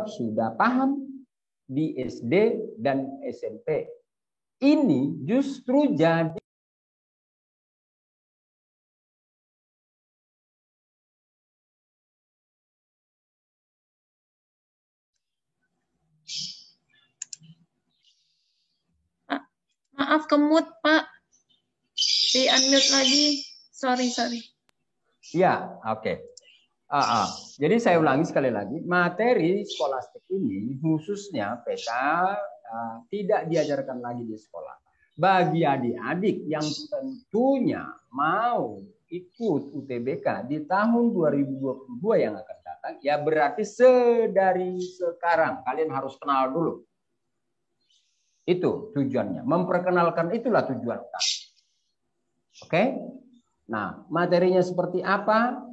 sudah paham di SD dan SMP. Ini justru jadi maaf kemut Pak, di unmute lagi, sorry. ya, oke. Jadi saya ulangi sekali lagi, materi skolastik ini khususnya PK tidak diajarkan lagi di sekolah. Bagi adik-adik yang tentunya mau ikut UTBK di tahun 2022 yang akan datang, ya berarti sedari sekarang kalian harus kenal dulu. Itu tujuannya, memperkenalkan, itulah tujuan utama. Oke? Nah, materinya seperti apa?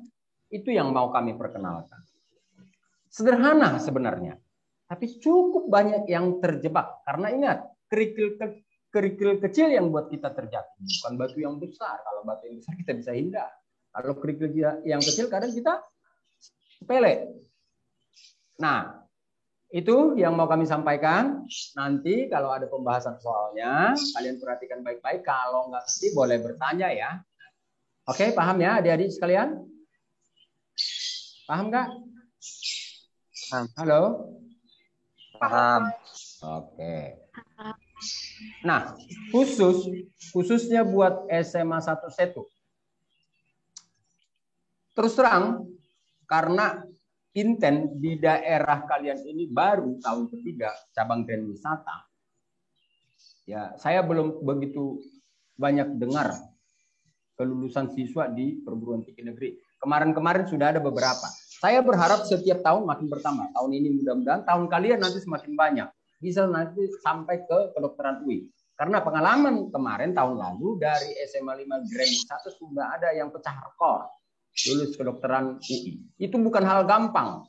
Itu yang mau kami perkenalkan. Sederhana sebenarnya, tapi cukup banyak yang terjebak. Karena ingat, kerikil kecil yang buat kita terjatuh, bukan batu yang besar. Kalau batu yang besar kita bisa hindar. Kalau kerikil yang kecil kadang kita sepele. Nah, itu yang mau kami sampaikan. Nanti kalau ada pembahasan soalnya, kalian perhatikan baik-baik. Kalau nggak ngerti boleh bertanya ya. Oke, paham ya adik-adik sekalian? Paham nggak? Halo? Paham. Oke. Nah, khususnya buat SMA 1 Setu. Terus terang, karena Inten di daerah kalian ini baru tahun ketiga cabang Grand Wisata. Ya, saya belum begitu banyak dengar kelulusan siswa di perguruan tinggi negeri. Kemarin-kemarin sudah ada beberapa. Saya berharap setiap tahun makin bertambah. Tahun ini mudah-mudahan, tahun kalian nanti semakin banyak. Bisa nanti sampai ke kedokteran UI. Karena pengalaman kemarin tahun lalu dari SMA 5 Grand 1 sudah ada yang pecah rekor lulus kedokteran UI. Itu bukan hal gampang,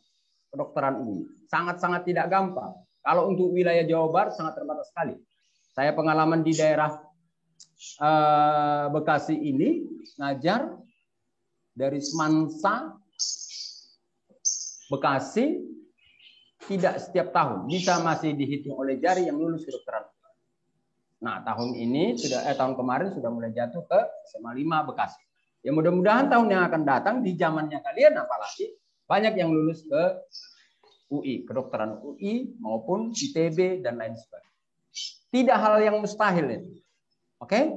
kedokteran UI. Sangat-sangat tidak gampang. Kalau untuk wilayah Jawa Barat sangat terbatas sekali. Saya pengalaman di daerah Bekasi ini ngajar dari Semansa Bekasi tidak setiap tahun, bisa masih dihitung oleh jari yang lulus kedokteran. Nah, tahun ini tahun kemarin sudah mulai jatuh ke SMA 5 Bekasi. Ya mudah-mudahan tahun yang akan datang di zamannya kalian apalagi banyak yang lulus ke UI, kedokteran UI maupun ITB dan lain sebagainya. Tidak hal yang mustahil itu. Oke?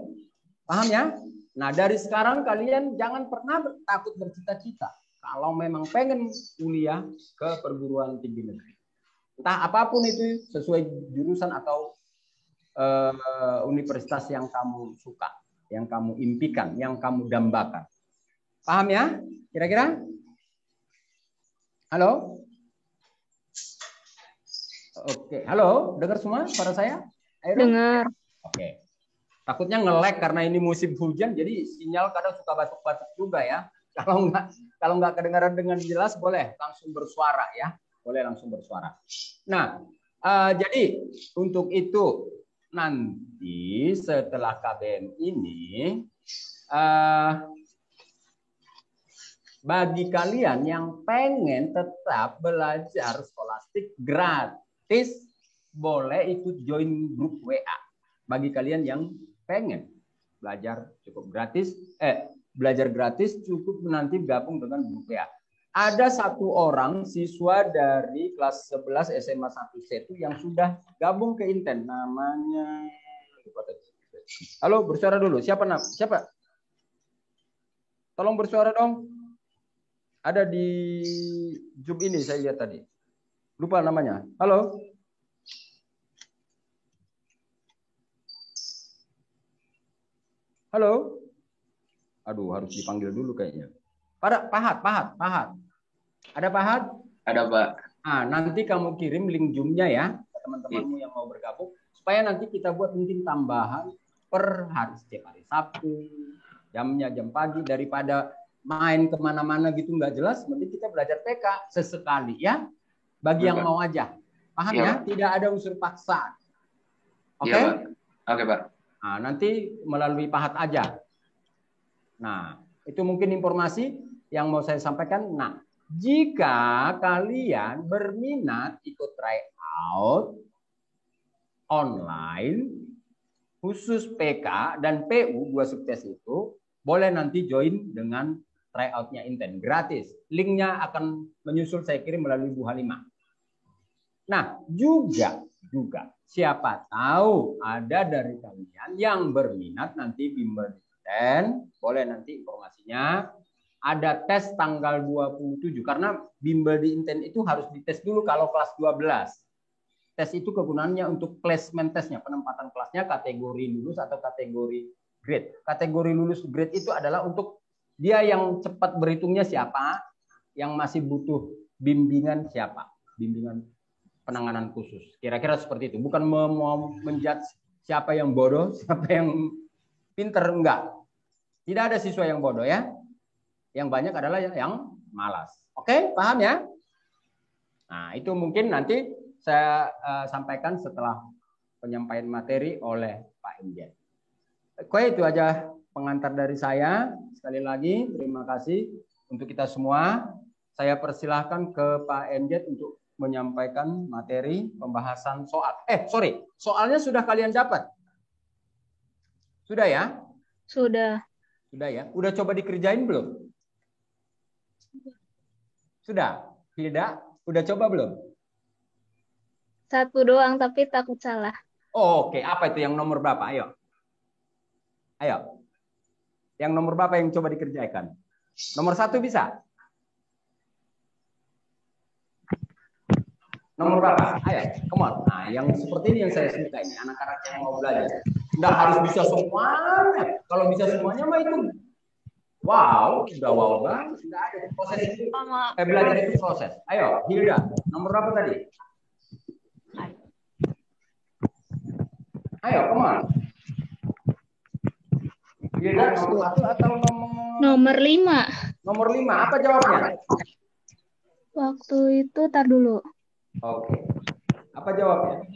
Paham ya? Nah, dari sekarang kalian jangan pernah takut bercita-cita kalau memang pengen kuliah ke perguruan tinggi negeri. Entah apapun itu sesuai jurusan atau universitas yang kamu suka, yang kamu impikan, yang kamu dambakan. Paham ya? Kira-kira? Halo? Oke, halo, dengar semua suara saya? Ayo. Dengar. Oke. Takutnya nge-lag karena ini musim hujan, jadi sinyal kadang suka batuk-batuk juga ya. Kalau nggak kedengaran dengan jelas, boleh langsung bersuara ya. Boleh langsung bersuara. Nah, jadi untuk itu nanti setelah KBM ini, bagi kalian yang pengen tetap belajar skolastik gratis, boleh ikut join grup WA. Bagi kalian yang pengen belajar cukup gratis, belajar gratis cukup nanti gabung dengan grup WA. Ada satu orang siswa dari kelas 11 SMA 1 Setu yang sudah gabung ke Inten. Namanya, halo, bersuara dulu. Siapa? Tolong bersuara dong. Ada di Zoom ini saya lihat tadi. Lupa namanya. Halo. Halo. Aduh, harus dipanggil dulu kayaknya. Pahat. Ada Pahat? Ada, Pak. Nah, nanti kamu kirim link Zoom-nya ya ke teman-temanmu yang mau bergabung supaya nanti kita buat mungkin tambahan per hari, setiap hari Sabtu, jamnya jam pagi, daripada main kemana-mana gitu nggak jelas, mending kita belajar PK sesekali ya, bagi yang mau aja. Paham ya? Tidak ada unsur paksa. Oke? Oke, Pak. Nah, nanti melalui Pahat aja. Nah, itu mungkin informasi yang mau saya sampaikan. Nah, jika kalian berminat ikut tryout online, khusus PK dan PU 2 sukses itu, boleh nanti join dengan tryoutnya Inten. Gratis. Linknya akan menyusul saya kirim melalui Bu Halimah. Nah, juga siapa tahu ada dari kalian yang berminat nanti bimbel Inten, boleh nanti informasinya ada tes tanggal 27 karena bimbel di Inten itu harus dites dulu kalau kelas 12. Tes itu kegunaannya untuk placement tesnya, penempatan kelasnya, kategori lulus atau kategori grade. Kategori lulus grade itu adalah untuk dia yang cepat berhitungnya siapa, yang masih butuh bimbingan siapa, bimbingan penanganan khusus. Kira-kira seperti itu. Bukan mau menjudge siapa yang bodoh, siapa yang pinter, enggak. Tidak ada siswa yang bodoh ya. Yang banyak adalah yang malas. Oke, paham ya? Nah, itu mungkin nanti saya sampaikan setelah penyampaian materi oleh Pak MJ. Oke, itu aja pengantar dari saya. Sekali lagi, terima kasih untuk kita semua. Saya persilahkan ke Pak MJ untuk menyampaikan materi pembahasan soal. Soalnya sudah kalian dapat? Sudah ya? Sudah. Sudah ya? Udah coba dikerjain belum? Sudah? Hilda, udah coba belum? Satu doang, tapi takut salah. Oh, oke. Apa itu yang nomor berapa? Ayo. Ayo. Yang nomor berapa yang coba dikerjakan? Nomor 1 bisa? Nomor berapa? Ayo, come on. Nah, yang seperti ini yang saya suka ini. Anak-anak yang mau belajar. Nggak harus bisa semuanya. Kalau bisa semuanya mah itu wow, udah wow banget. Nggak ada proses itu. Belajar itu proses. Ayo, Hilda. Nomor berapa tadi? Ayo, come on. Hilda, nomor 1 atau Nomor 5. Nomor 5. Apa jawabnya? Waktu itu, tar dulu. Oke. Apa jawabnya?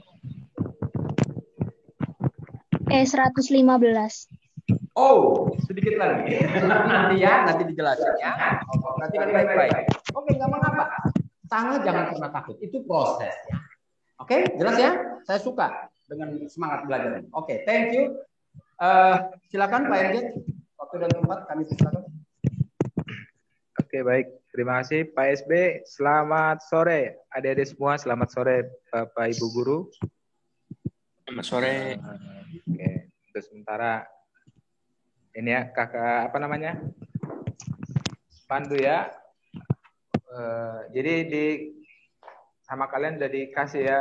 115. Oh, sedikit lagi. nanti dijelasin ya. Nanti kan baik-baik. Oke, nggak mengapa. Sangat jangan pernah takut. Itu proses ya. Oke, jelas ya? Saya suka dengan semangat belajar. Oke, thank you. Silakan Pak Ergen. Waktu dan tempat kami silakan. Oke, baik. Terima kasih Pak SB. Selamat sore adik-adik semua. Selamat sore Bapak Ibu Guru. Selamat sore. Oke, untuk sementara ini ya kakak apa namanya? Pandu ya. Jadi sama kalian udah dikasih ya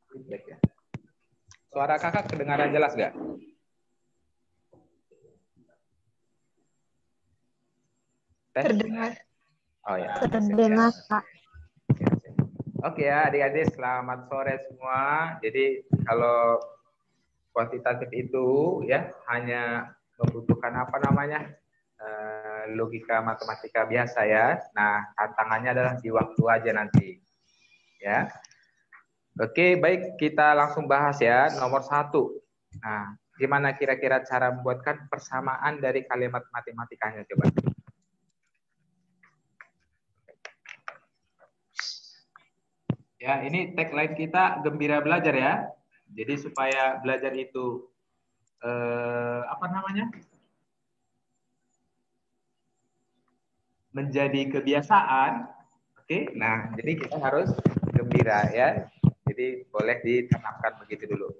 feedback ya. Suara kakak kedengaran jelas gak? Terdengar. Oh ya. Terdengar, Pak. Oke ya, adik-adik selamat sore semua. Jadi kalau kuantitatif itu ya hanya membutuhkan apa namanya logika matematika biasa ya. Nah tantangannya adalah di waktu aja nanti ya. Oke baik kita langsung bahas ya nomor 1. Nah gimana kira-kira cara membuatkan persamaan dari kalimat matematikanya coba. Ya ini tagline kita gembira belajar ya. Jadi supaya belajar itu apa namanya menjadi kebiasaan, oke? Nah, jadi kita harus gembira ya. Jadi boleh ditanamkan begitu dulu.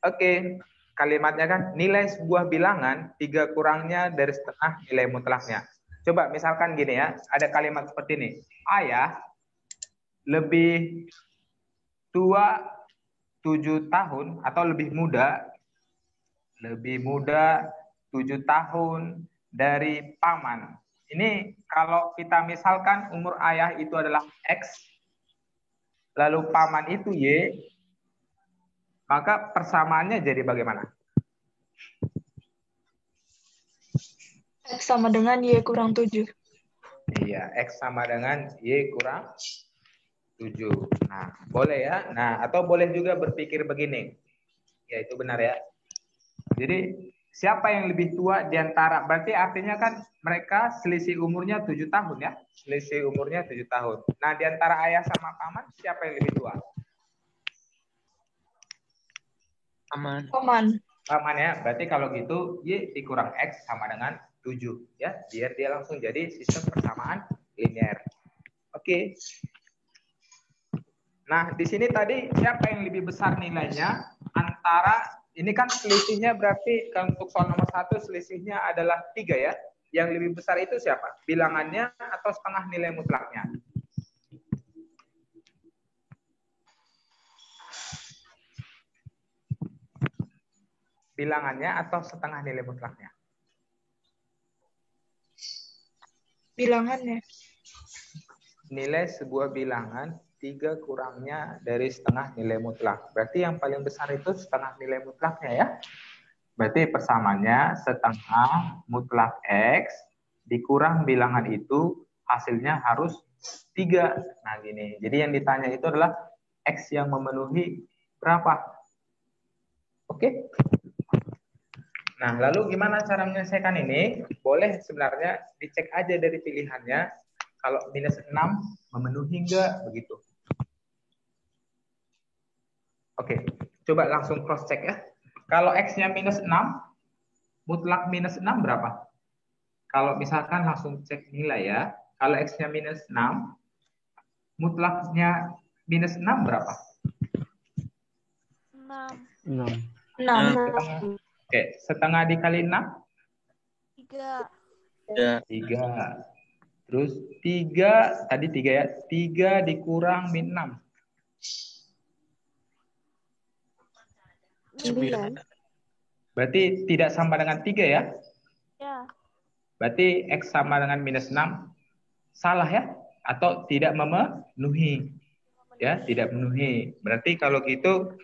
Oke, kalimatnya kan nilai sebuah bilangan 3 kurangnya dari setengah nilai mutlaknya. Coba misalkan gini ya, ada kalimat seperti ini. Ayah lebih tua 7 tahun atau lebih muda 7 tahun dari paman. Ini kalau kita misalkan umur ayah itu adalah X, lalu paman itu Y, maka persamaannya jadi bagaimana? X sama dengan Y kurang 7. Iya, X sama dengan Y kurang 7. Nah, boleh ya. Nah, atau boleh juga berpikir begini. Ya, itu benar ya. Jadi, siapa yang lebih tua di antara, berarti artinya kan mereka selisih umurnya 7 tahun ya. Selisih umurnya 7 tahun. Nah, di antara ayah sama paman, siapa yang lebih tua? Aman. Paman. Paman ya, berarti kalau gitu Y dikurang X sama dengan 7 ya, biar dia langsung jadi sistem persamaan linear. Oke. Nah, di sini tadi siapa yang lebih besar nilainya antara, ini kan selisihnya berarti untuk soal nomor 1 selisihnya adalah 3 ya. Yang lebih besar itu siapa? Bilangannya atau setengah nilai mutlaknya? Bilangannya atau setengah nilai mutlaknya? Bilangannya. Nilai sebuah bilangan 3 kurangnya dari setengah nilai mutlak. Berarti yang paling besar itu setengah nilai mutlaknya ya. Berarti persamaannya setengah mutlak X dikurang bilangan itu hasilnya harus 3. Nah gini, jadi yang ditanya itu adalah X yang memenuhi berapa? Oke? Nah, lalu gimana cara menyelesaikan ini? Boleh sebenarnya dicek aja dari pilihannya. Kalau minus 6 memenuhi enggak? Begitu. Oke, coba langsung cross check ya. Kalau X-nya minus 6, mutlak minus 6 berapa? Kalau misalkan langsung cek nilai ya. Kalau X-nya minus 6, mutlaknya minus 6 berapa? 6. 6. Oke, setengah dikali 6? 3. 3. Terus 3, tadi 3 ya. 3 dikurang min 6. 9. Berarti tidak sama dengan 3 ya? Ya. Berarti X sama dengan minus 6. Salah ya? Atau tidak memenuhi? Ya, tidak memenuhi. Berarti kalau gitu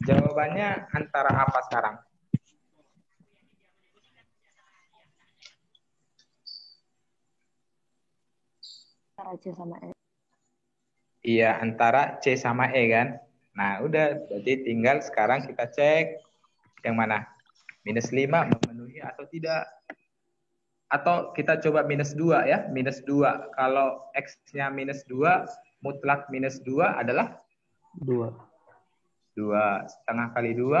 jawabannya antara apa sekarang? Antara C sama E. Iya, antara C sama E kan? Nah, udah. Berarti tinggal sekarang kita cek yang mana? Minus 5 memenuhi atau tidak? Atau kita coba minus 2 ya. Minus 2. Kalau X-nya minus 2, mutlak minus 2 adalah? 2. 2. Setengah kali 2?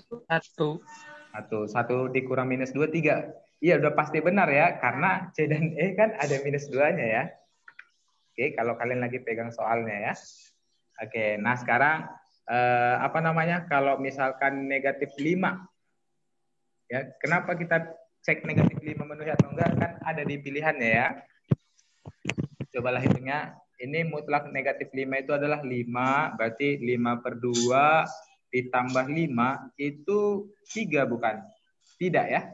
1. 1 dikurang minus 2, 3. Iya, udah pasti benar ya. Karena C dan E kan ada minus 2-nya ya. Oke, kalau kalian lagi pegang soalnya ya. Oke, nah sekarang kalau misalkan negatif 5. Ya, kenapa kita cek negatif 5 memenuhi atau enggak? Kan ada di pilihannya ya. Cobalah hitungnya. Ini mutlak negatif 5 itu adalah 5. Berarti 5/2 ditambah 5 itu 3 bukan? Tidak ya.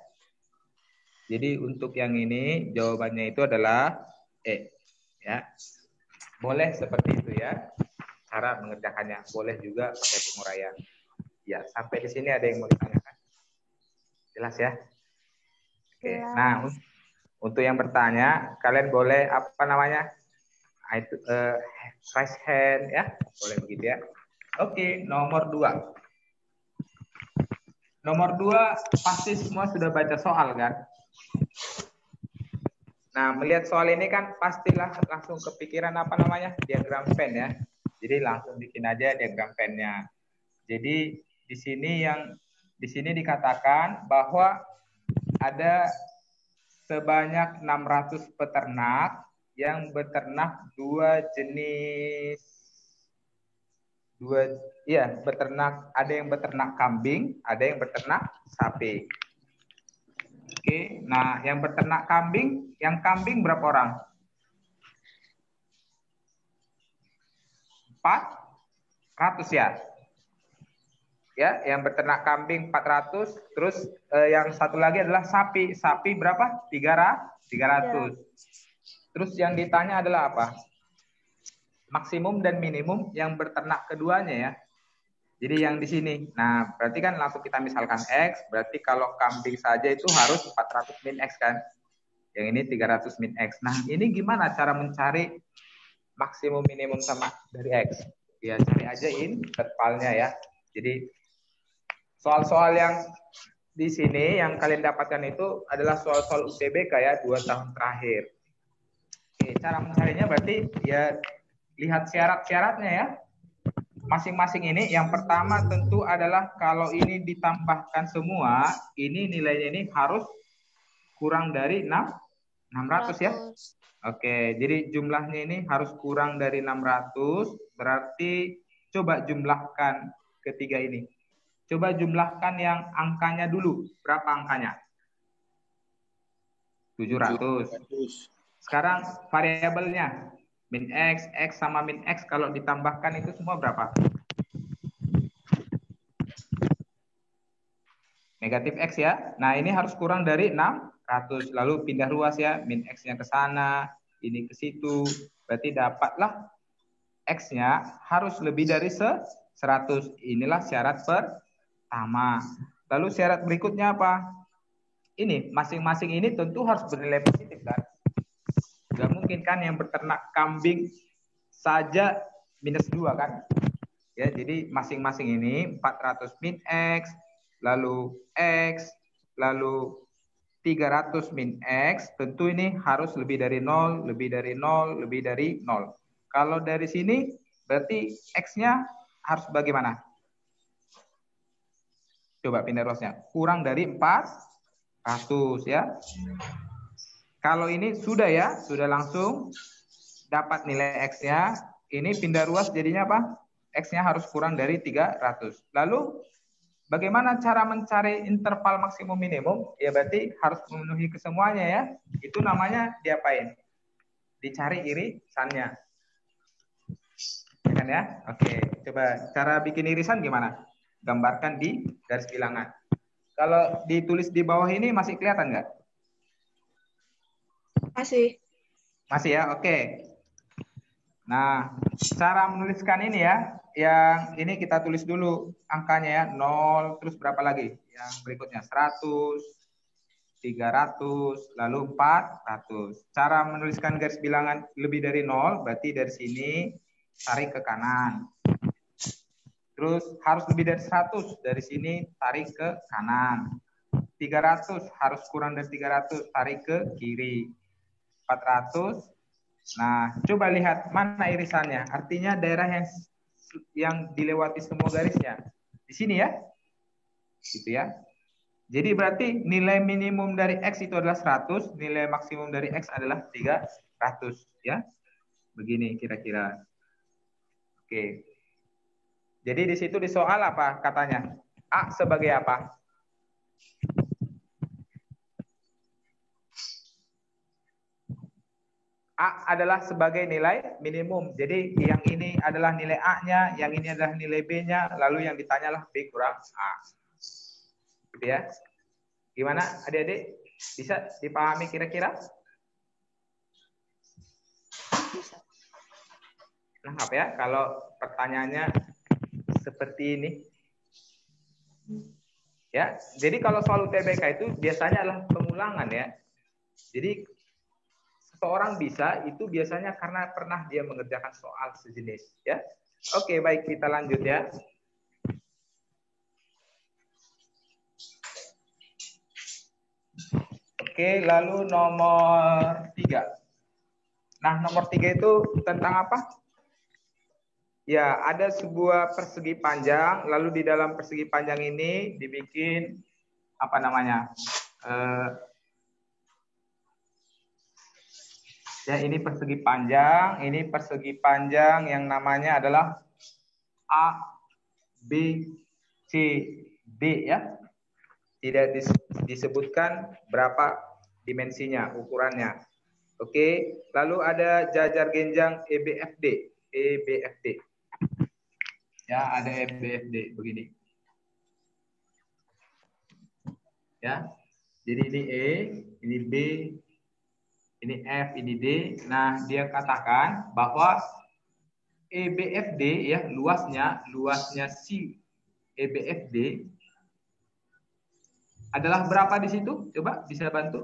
Jadi untuk yang ini jawabannya itu adalah E. Ya. Boleh seperti itu ya. Cara mengerjakannya. Boleh juga pakai penguraian. Ya, sampai di sini ada yang mau ditanyakan? Jelas ya? Oke. Nah, untuk yang bertanya, kalian boleh raise hand ya. Boleh begitu ya. Oke, nomor 2. Nomor 2 pasti semua sudah baca soal kan? Nah, melihat soal ini kan pastilah langsung kepikiran diagram Venn ya. Jadi langsung bikin aja diagram Venn-nya. Jadi di sini dikatakan bahwa ada sebanyak 600 peternak yang beternak ada yang beternak kambing, ada yang beternak sapi. Oke, nah yang beternak kambing, yang kambing berapa orang? 400 ya. Ya, yang beternak kambing 400, terus yang satu lagi adalah sapi. Sapi berapa? 300. Terus yang ditanya adalah apa? Maksimum dan minimum yang beternak keduanya ya. Jadi yang di sini. Nah, berarti kan langsung kita misalkan X, berarti kalau kambing saja itu harus 400 min X kan. Yang ini 300 min X. Nah, ini gimana cara mencari maksimum minimum sama dari X? Ya, cari aja intervalnya ya. Jadi Soal-soal yang di sini yang kalian dapatkan itu adalah soal-soal UTBK ya 2 tahun terakhir. Oke, cara mencarinya berarti ya lihat syarat-syaratnya ya. Masing-masing ini yang pertama tentu adalah kalau ini ditambahkan semua, ini nilainya ini harus kurang dari 600 ya. Oke, jadi jumlahnya ini harus kurang dari 600, berarti coba jumlahkan ketiga ini. Coba jumlahkan yang angkanya dulu. Berapa angkanya? 700. Sekarang variabelnya. Min X, X sama min X kalau ditambahkan itu semua berapa? Negatif X ya. Nah ini harus kurang dari 600. Lalu pindah ruas ya. Min X-nya ke sana, ini ke situ. Berarti dapatlah X-nya harus lebih dari 100. Inilah syarat pertama. Lalu syarat berikutnya apa? Ini masing-masing ini tentu harus bernilai positif kan? Gak mungkin kan yang beternak kambing saja -2 kan? Ya, jadi masing-masing ini 400 min X, lalu X, lalu 300 min X, tentu ini harus lebih dari 0, lebih dari 0, lebih dari 0. Kalau dari sini berarti X-nya harus bagaimana? Coba pindah ruasnya. Kurang dari 400 ya. Kalau ini sudah ya, sudah langsung dapat nilai X-nya. Ini pindah ruas jadinya apa? X-nya harus kurang dari 300. Lalu bagaimana cara mencari interval maksimum minimum? Ya berarti harus memenuhi kesemuanya ya. Itu namanya diapain? Dicari irisannya. Ya kan ya? Oke, coba cara bikin irisan gimana? Gambarkan di garis bilangan. Kalau ditulis di bawah ini masih kelihatan nggak? Masih. Masih ya, oke. Nah, cara menuliskan ini ya, yang ini kita tulis dulu angkanya ya, 0, terus berapa lagi? Yang berikutnya 100, 300, lalu 400. Cara menuliskan garis bilangan lebih dari 0, berarti dari sini tarik ke kanan. Terus harus lebih dari 100, dari sini tarik ke kanan. 300 harus kurang dari 300, tarik ke kiri. 400. Nah, coba lihat mana irisannya. Artinya daerah yang dilewati semua garisnya. Di sini ya. Gitu ya. Jadi berarti nilai minimum dari X itu adalah 100, nilai maksimum dari X adalah 300 ya. Begini kira-kira. Oke. Jadi di situ di soal apa katanya? A sebagai apa? A adalah sebagai nilai minimum. Jadi yang ini adalah nilai A-nya, yang ini adalah nilai B-nya, lalu yang ditanyalah B kurang A. Gitu ya. Gimana adik-adik? Bisa dipahami kira-kira? Bisa. Lengkap ya kalau pertanyaannya seperti ini. Ya, jadi kalau soal UTBK itu biasanya adalah pengulangan ya. Jadi seseorang bisa itu biasanya karena pernah dia mengerjakan soal sejenis ya. Oke, baik kita lanjut ya. Oke, lalu nomor 3. Nah, nomor 3 itu tentang apa? Ya, ada sebuah persegi panjang, lalu di dalam persegi panjang ini dibikin apa namanya? Ya, ini persegi panjang yang namanya adalah A, B, C, D ya. Tidak disebutkan berapa dimensinya, ukurannya. Oke, lalu ada jajar genjang EBFD. Ya, ada EBFD begini. Ya. Jadi ini E, ini B, ini F, ini D. Nah, dia katakan bahwa EBFD ya, luasnya si EBFD adalah berapa di situ? Coba bisa bantu?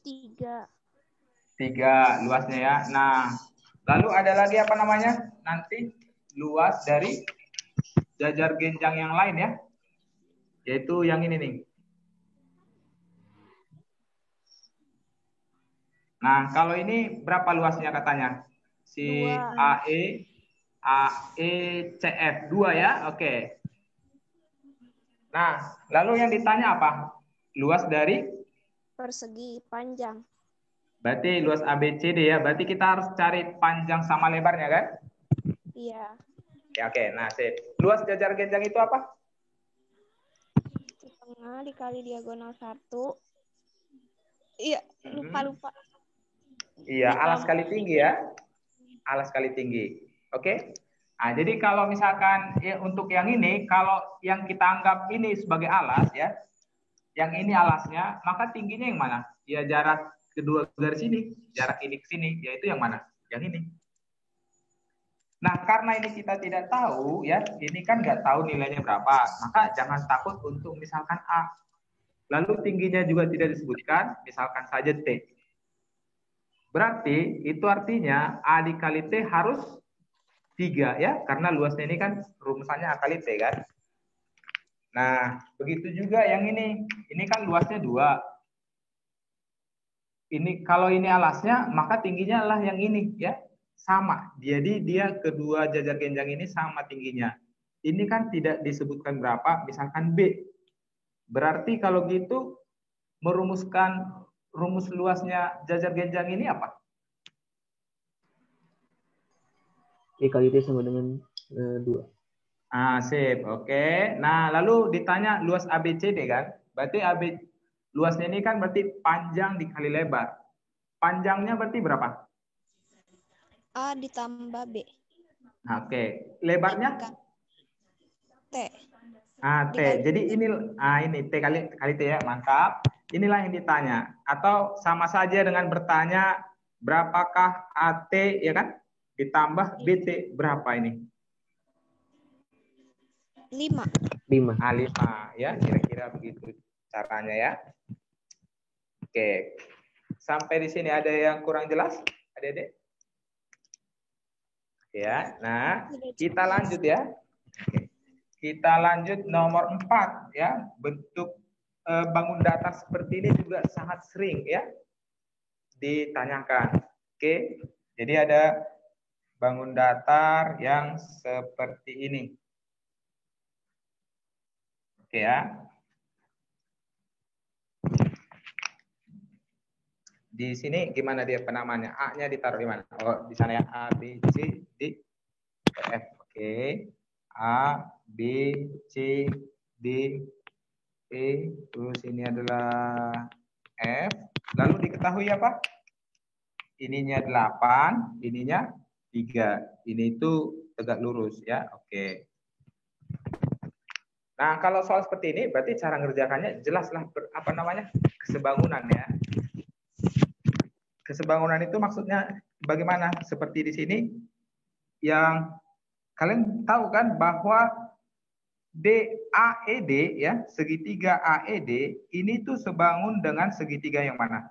3. 3 luasnya ya. Nah, lalu ada lagi apa namanya? Nanti luas dari jajar genjang yang lain ya. Yaitu yang ini nih. Nah, kalau ini berapa luasnya katanya? Si 2. AECF 2 ya. Oke. Nah, lalu yang ditanya apa? Luas dari? Persegi panjang. Berarti luas ABCD ya. Berarti kita harus cari panjang sama lebarnya kan? Iya. Ya, oke. Nah, sip. Luas jajar genjang itu apa? Setengah dikali diagonal 1. Iya, lupa. Iya, alas kali tinggi ya. Alas kali tinggi. Oke? Nah, jadi kalau misalkan ya, untuk yang ini, kalau yang kita anggap ini sebagai alas ya, yang ini alasnya, maka tingginya yang mana? Ya jarak kedua garis ini, jarak ini ke sini, yaitu yang mana? Yang ini. Nah, karena ini kita tidak tahu ya, ini kan nggak tahu nilainya berapa, maka jangan takut untuk misalkan A. Lalu tingginya juga tidak disebutkan, misalkan saja T. Berarti itu artinya A dikali T harus 3 ya, karena luasnya ini kan rumusannya A kali T kan. Nah, begitu juga yang ini kan luasnya 2. Ini kalau ini alasnya, maka tingginya adalah yang ini ya, sama. Jadi dia kedua jajar genjang ini sama tingginya. Ini kan tidak disebutkan berapa, misalkan B. Berarti kalau gitu merumuskan rumus luasnya jajar genjang ini apa? E kali T sama dengan 2. Ah, sip. Oke. Nah, lalu ditanya luas ABCD kan? Berarti luasnya ini kan berarti panjang dikali lebar. Panjangnya berarti berapa? A ditambah B. Oke. Lebarnya? T. Ah, T. Jadi ini T kali T ya. Mantap. Inilah yang ditanya. Atau sama saja dengan bertanya berapakah AT ya kan? Ditambah BT berapa ini? 5. 5. Ah, 5 ya, kira-kira begitu caranya ya. Oke. Sampai di sini ada yang kurang jelas? Adik-adik? Ya. Nah, kita lanjut ya. Oke. Kita lanjut nomor 4 ya. Bentuk bangun datar seperti ini juga sangat sering ya ditanyakan. Oke. Jadi ada bangun datar yang seperti ini. Oke ya. Di sini gimana dia penamaannya? A-nya ditaruh di mana? Oh, di sana ya. A, B, C, D, E, F. Oke. A, B, C, D, E. Terus ini adalah F. Lalu diketahui apa? Ininya 8, ininya 3. Ini itu tegak lurus ya. Oke. Nah, kalau soal seperti ini berarti cara ngerjakannya jelaslah kesebangunan ya. Kesebangunan itu maksudnya bagaimana? Seperti di sini yang kalian tahu kan bahwa DAED ya, segitiga AED ini tuh sebangun dengan segitiga yang mana?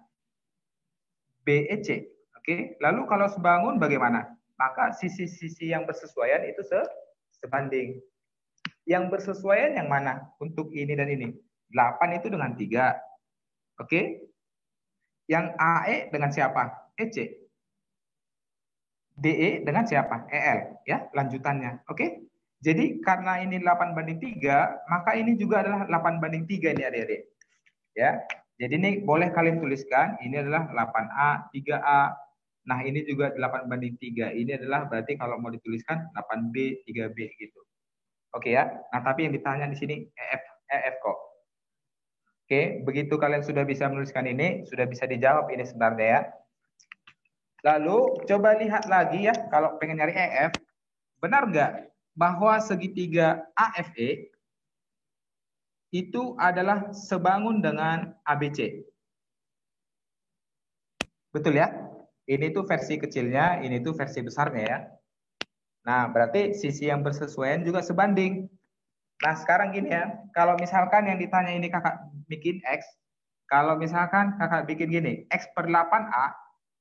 BEC. Oke. Lalu kalau sebangun bagaimana? Maka sisi-sisi yang bersesuaian itu sebanding. Yang bersesuaian yang mana untuk ini dan ini? 8 itu dengan 3. Oke. Yang AE dengan siapa? EC. DE dengan siapa? EL. Ya, lanjutannya. Oke. Jadi karena ini 8/3, maka ini juga adalah 8/3 ini adik-adik. Ya. Jadi ini boleh kalian tuliskan, ini adalah 8A, 3A. Nah, ini juga 8/3. Ini adalah berarti kalau mau dituliskan 8B, 3B gitu. Oke ya. Nah, tapi yang ditanya di sini EF kok. Oke, begitu kalian sudah bisa menuliskan ini, sudah bisa dijawab ini sebenarnya ya. Lalu coba lihat lagi ya, kalau pengen nyari EF, benar nggak bahwa segitiga AFE itu adalah sebangun dengan ABC? Betul ya? Ini tuh versi kecilnya, ini tuh versi besarnya ya. Nah, berarti sisi yang bersesuaian juga sebanding. Nah, sekarang gini ya, kalau misalkan yang ditanya ini kakak bikin X, kalau misalkan kakak bikin gini, X per 8A,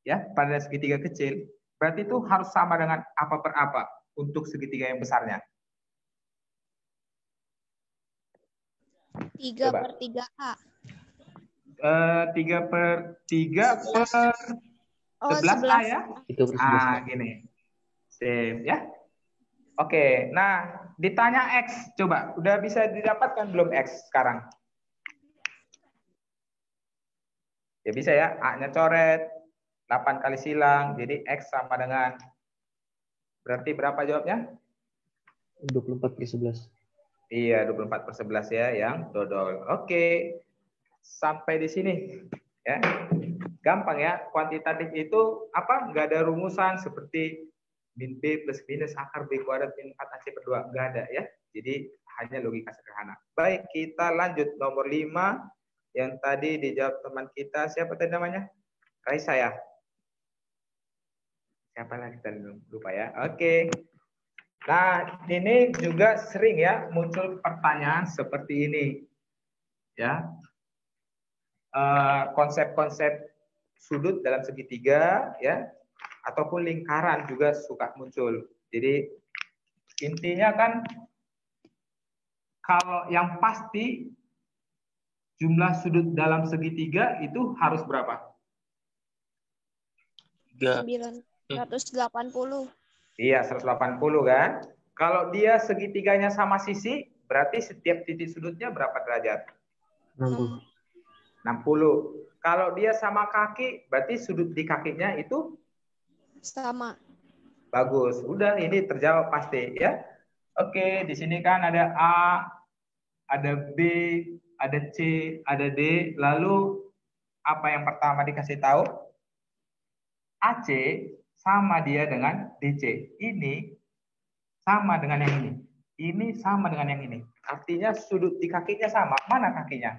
ya, pada segitiga kecil, berarti itu harus sama dengan apa per apa untuk segitiga yang besarnya. 3 Coba. per 3A. 3 per 3 per 11A 11. ya. Itu per 11. Gini. Sip ya. Oke, nah ditanya X. Coba, udah bisa didapatkan belum X sekarang? Ya bisa ya, A-nya coret, 8 kali silang, jadi X sama dengan, berarti berapa jawabnya? 24 per 11. Iya, 24 per 11 ya, yang dodol. Oke, sampai di sini. Ya, gampang ya, kuantitatif itu apa? Nggak ada rumusan seperti min B plus minus akar B kuadrat min 4AC per 2. Nggak ada ya, jadi hanya logika sederhana. Baik, kita lanjut nomor 5. Yang tadi dijawab teman kita, siapa tadi namanya? Raisa ya? Siapa lagi tadi? Lupa ya. Oke. Nah, ini juga sering ya muncul pertanyaan seperti ini. Ya. Konsep-konsep sudut dalam segitiga ya ataupun lingkaran juga suka muncul. Jadi intinya kan kalau yang pasti jumlah sudut dalam segitiga itu harus berapa? 980. Iya, 180 kan? Kalau dia segitiganya sama sisi, berarti setiap titik sudutnya berapa derajat? 60. 60. Kalau dia sama kaki, berarti sudut di kakinya itu Sama. bagus. Udah, ini terjawab pasti ya. Oke, di sini kan ada A, ada B, ada C, ada D. Lalu apa yang pertama dikasih tahu? AC sama dia dengan DC. Ini sama dengan yang ini. Ini sama dengan yang ini. Artinya sudut di kakinya sama. Mana kakinya?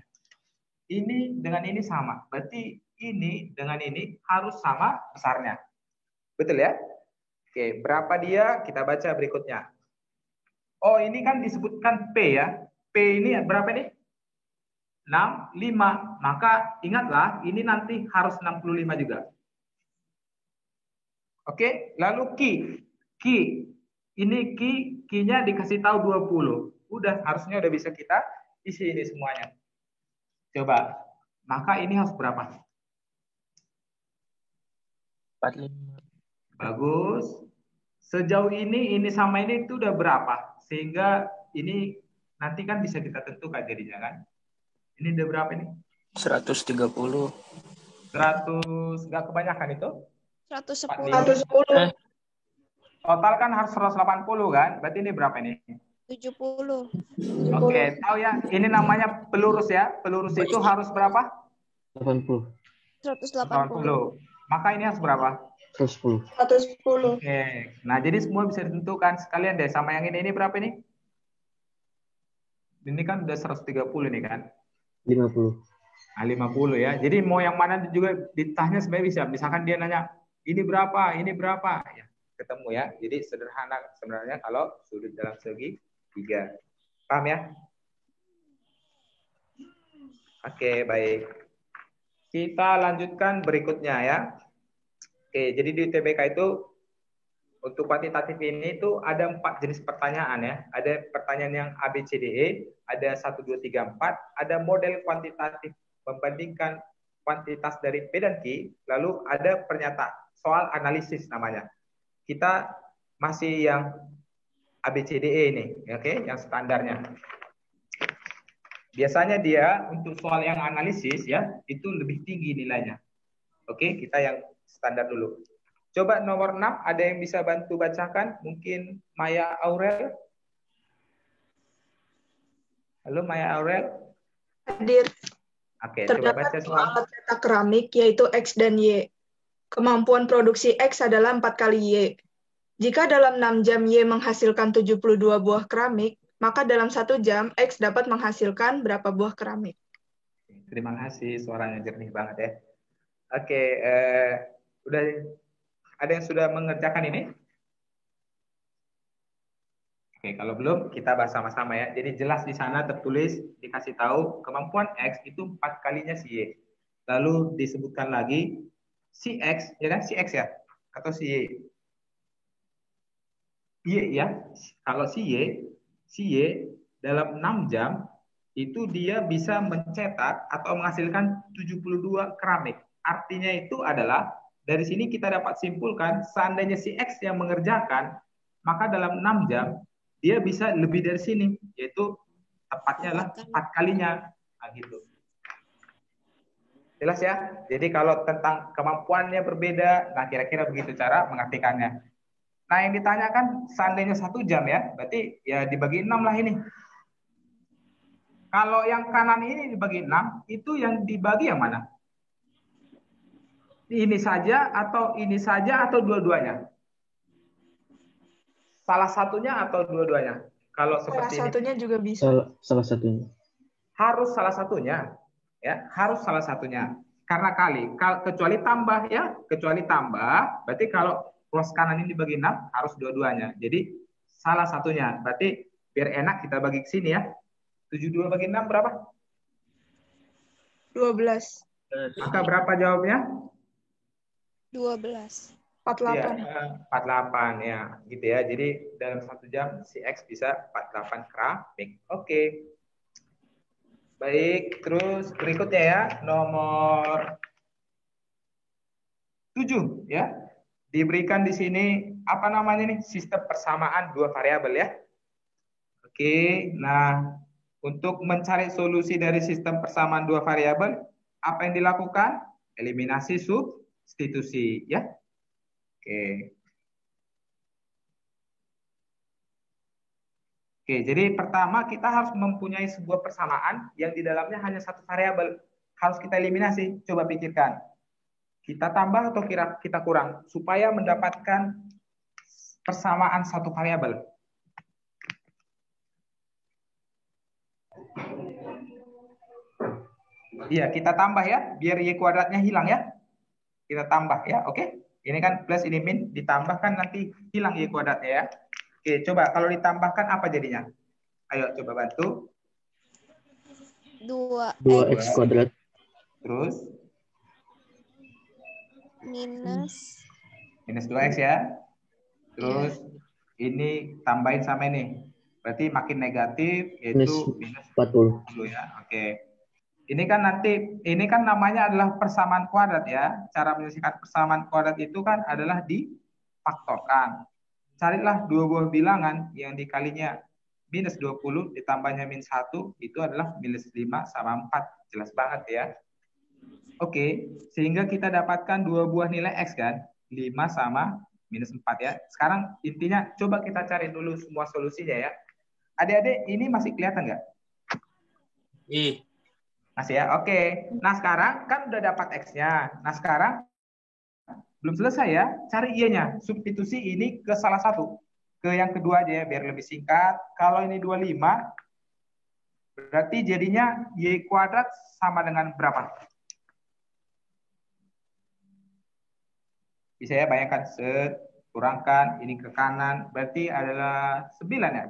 Ini dengan ini sama. Berarti ini dengan ini harus sama besarnya. Betul ya? Oke, berapa dia? Kita baca berikutnya. Oh, ini kan disebutkan P ya. P ini berapa nih? 65. Maka ingatlah, ini nanti harus 65 juga. Oke, lalu Ki. Ini Ki-nya dikasih tahu 20. Udah, harusnya udah bisa kita isi ini semuanya. Coba, maka ini harus berapa? 45. Bagus. Sejauh ini sama ini itu udah berapa? Sehingga ini nanti kan bisa kita tentukan jadinya kan. Ini udah berapa ini? 130. 100, nggak kebanyakan itu? 110. 110. Total kan harus 180 kan? Berarti ini berapa ini? 70. Oke, tahu ya, ini namanya pelurus ya. Pelurus itu harus berapa? 80. 180. Maka ini harus berapa? 110. 110. Oke, nah jadi semua bisa ditentukan sekalian deh. Sama yang ini berapa ini? Ini kan udah 130 nih kan? 50. Nah, 50 ya. Jadi mau yang mana juga ditanya sebenarnya bisa. Misalkan dia nanya, ini berapa? Ini berapa? Ya, ketemu ya. Jadi sederhana sebenarnya kalau sudut dalam segi 3. Paham ya? Oke, baik. Kita lanjutkan berikutnya ya. Oke, jadi di UTBK itu untuk kuantitatif ini tuh ada 4 jenis pertanyaan ya. Ada pertanyaan yang A, B, C, D, E, ada 1, 2, 3, 4, ada model kuantitatif membandingkan kuantitas dari P dan Q, lalu ada pernyataan soal analisis namanya. Kita masih yang A, B, C, D, E ini, oke, yang standarnya. Biasanya dia untuk soal yang analisis ya, itu lebih tinggi nilainya. Oke, kita yang standar dulu. Coba nomor 6, ada yang bisa bantu bacakan? Mungkin Maya Aurel. Halo Maya Aurel. Hadir. Oke, coba Terdapat baca dua soal. alat cetak keramik, yaitu X dan Y. Kemampuan produksi X adalah 4 kali Y. Jika dalam 6 jam Y menghasilkan 72 buah keramik, maka dalam 1 jam X dapat menghasilkan berapa buah keramik? Terima kasih, suaranya jernih banget ya. Oke, udah ada yang sudah mengerjakan ini? Oke, kalau belum kita bahas sama-sama ya. Jadi jelas di sana tertulis dikasih tahu kemampuan X itu 4 kalinya si Y. Lalu disebutkan lagi si X, ya kan? Si X ya? Atau si Y? Y ya. Kalau si Y dalam 6 jam itu dia bisa mencetak atau menghasilkan 72 keramik. Artinya itu adalah dari sini kita dapat simpulkan seandainya si X yang mengerjakan, maka dalam 6 jam dia bisa lebih dari sini, yaitu tepatnya lah 4 kalinya. Nah, gitu. Jelas ya? Jadi kalau tentang kemampuannya berbeda, nah kira-kira begitu cara mengartikannya. Nah yang ditanyakan seandainya 1 jam ya, berarti ya dibagi 6 lah ini. Kalau yang kanan ini dibagi 6, itu yang dibagi yang mana? Ini saja atau dua-duanya? Salah satunya atau dua-duanya? Kalau seperti Salah satunya juga bisa. Salah satunya. Harus salah satunya. Ya, harus salah satunya. Karena kecuali tambah ya, kecuali tambah, berarti kalau cross kanan ini dibagi 6 harus dua-duanya. Jadi salah satunya. Berarti biar enak kita bagi ke sini ya. 72 bagi 6 berapa? 12. Maka berapa jawabnya? 12. 48. Ya, 48 ya, gitu ya. Jadi dalam 1 jam si X bisa 48 keramik. Oke. Baik, terus berikutnya ya, nomor 7 ya. Diberikan di sini apa namanya nih? Sistem persamaan 2 variabel ya. Oke, nah untuk mencari solusi dari sistem persamaan 2 variabel, apa yang dilakukan? Eliminasi substitusi ya. Oke. Oke, jadi pertama kita harus mempunyai sebuah persamaan yang di dalamnya hanya 1 variabel. Harus kita eliminasi. Coba pikirkan. Kita tambah atau kita kurang supaya mendapatkan persamaan 1 variabel. Iya, kita tambah ya, biar Y kuadratnya hilang ya. Kita tambah ya, oke? Ini kan plus, ini min, ditambahkan nanti hilang Y kuadratnya ya. Oke, coba kalau ditambahkan apa jadinya? Ayo coba bantu. 2x kuadrat. Terus? Minus 2x ya. Terus ini tambahin sama ini. Berarti makin negatif, yaitu minus 40 ya. Oke. Ini kan namanya adalah persamaan kuadrat ya. Cara menyelesaikan persamaan kuadrat itu kan adalah difaktorkan. Carilah 2 buah bilangan yang dikalinya minus 20 ditambahnya min 1 itu adalah minus 5 sama 4. Jelas banget ya. Oke, sehingga kita dapatkan 2 buah nilai X kan. 5 sama minus 4 ya. Sekarang intinya coba kita cari dulu semua solusinya ya. Adik-adik ini masih kelihatan nggak? Masih ya? Oke. Nah sekarang kan udah dapat X-nya. Nah sekarang belum selesai ya. Cari Y-nya. Substitusi ini ke salah satu. Ke yang kedua aja ya, biar lebih singkat. Kalau ini 25, berarti jadinya Y kuadrat sama dengan berapa? Bisa ya, bayangkan. Kurangkan ini ke kanan. Berarti adalah 9 ya?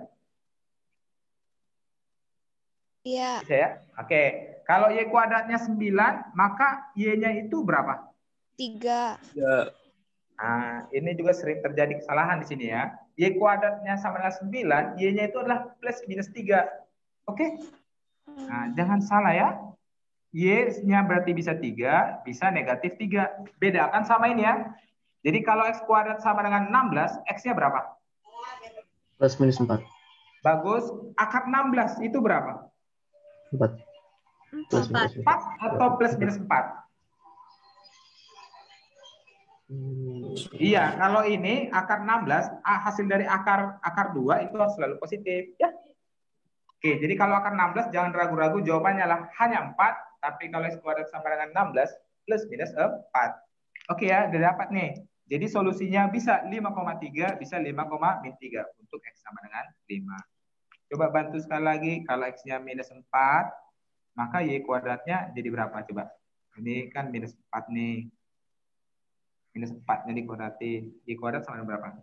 Iya. Bisa ya? Oke. Kalau Y kuadratnya 9, maka Y-nya itu berapa? 3. Nah, ini juga sering terjadi kesalahan di sini ya. Y kuadratnya sama dengan 9, Y-nya itu adalah plus minus 3. Oke? Nah, jangan salah ya. Y-nya berarti bisa 3, bisa negatif 3. Bedakan sama ini ya. Jadi kalau X kuadrat sama dengan 16, X-nya berapa? Plus minus 4. Bagus. Akar 16 itu berapa? 4. Plus 4. 4 atau plus minus 4? Iya, kalau ini akar 16, hasil dari akar 2 itu harus selalu positif. Ya. Oke, jadi kalau akar 16, jangan ragu-ragu jawabannya lah hanya 4, tapi kalau X kuadrat sama dengan 16, plus minus 4. Oke ya, udah dapat nih. Jadi solusinya bisa 5,3, bisa 5,3 untuk X sama dengan 5. Coba bantu sekali lagi, kalau X-nya minus 4, maka Y kuadratnya jadi berapa coba? Ini kan minus 4 nih. Minus 4-nya dikuadratin. Y kuadrat sama dengan berapa?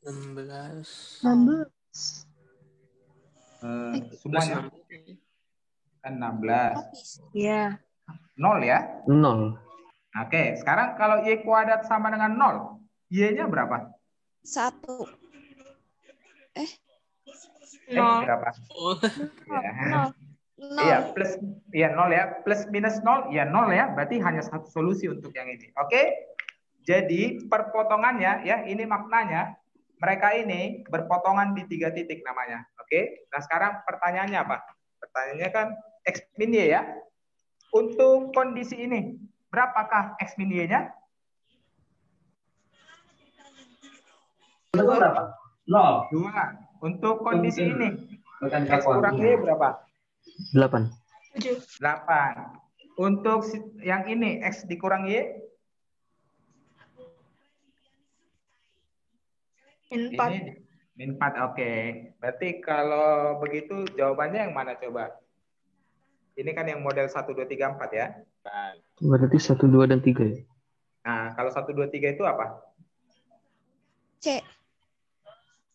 16. Semuanya. Kan 16. Iya. 0 ya? 0. Oke, sekarang kalau Y kuadrat sama dengan 0, Y-nya berapa? 1. Nol. Berapa? Ya. Nol. Iya, Nol. plus ya 0 ya. Plus minus 0 ya 0 ya. Berarti hanya satu solusi untuk yang ini. Oke? Jadi perpotongannya ya, ini maknanya mereka ini berpotongan di 3 titik namanya. Oke? Nah, sekarang pertanyaannya apa? Pertanyaannya kan X min Y ya. Untuk kondisi ini, berapakah X min Y-nya? Berapa? Nol. 2. Untuk kondisi ini, Bukan X kurang Y berapa? 8. 7. 8. Untuk yang ini, X dikurang Y? Min 4. Ini min 4, oke. Berarti kalau begitu jawabannya yang mana coba? Ini kan yang model 1, 2, 3, 4 ya. Berarti 1, 2, dan 3 ya? Nah, kalau 1, 2, 3 itu apa? C.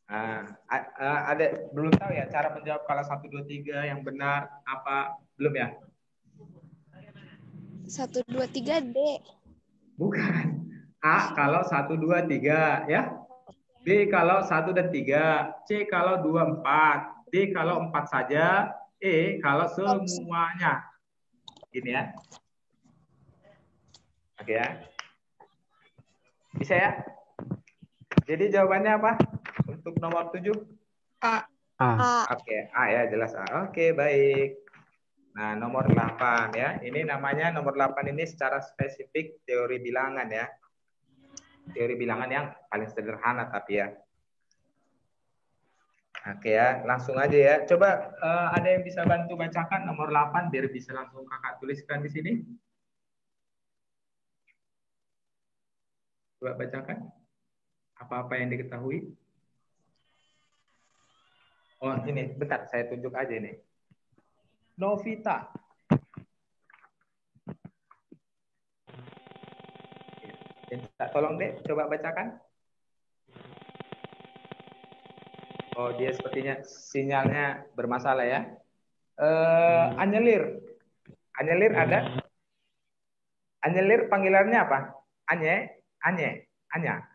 Nah, ada belum tahu ya cara menjawab kalau 1, 2, 3 yang benar apa? Belum ya? 1, 2, 3 D. Bukan. A kalau 1, 2, 3 ya. B kalau 1 dan 3. C kalau 2, 4. D kalau 4 saja. E kalau semuanya. Gini ya. Oke ya. Bisa ya? Jadi jawabannya apa? Untuk nomor 7? A. A. A. Oke, A ya jelas A. Oke, baik. Nah, nomor 8 ya. Ini namanya nomor 8 ini secara spesifik teori bilangan ya. Teori bilangan yang paling sederhana tapi ya. Oke ya, langsung aja ya. Coba ada yang bisa bantu bacakan nomor 8 biar bisa langsung kakak tuliskan di sini. Coba bacakan. Apa-apa yang diketahui. Oh, ini bentar saya tunjuk aja ini. Novita. Minta tolong deh, coba bacakan. Oh, dia sepertinya sinyalnya bermasalah ya. Anyelir. Anyelir ada? Anyelir panggilannya apa? Anye, Anye, Anya.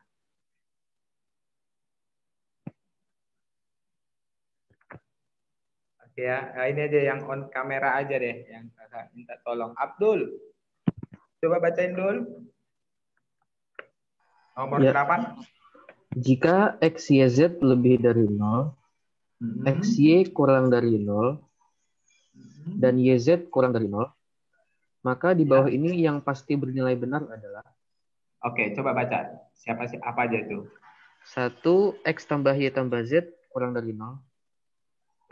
Oke ya, nah, ini aja yang on kamera aja deh, yang kakak minta tolong. Abdul, coba bacain dulu. Nomor Ya. 8. Jika X, Y, Z lebih dari 0, X, Y kurang dari 0, dan Y, Z kurang dari 0, maka di bawah ini yang pasti bernilai benar adalah Oke, coba baca. Apa aja itu? 1. X tambah Y tambah Z kurang dari 0.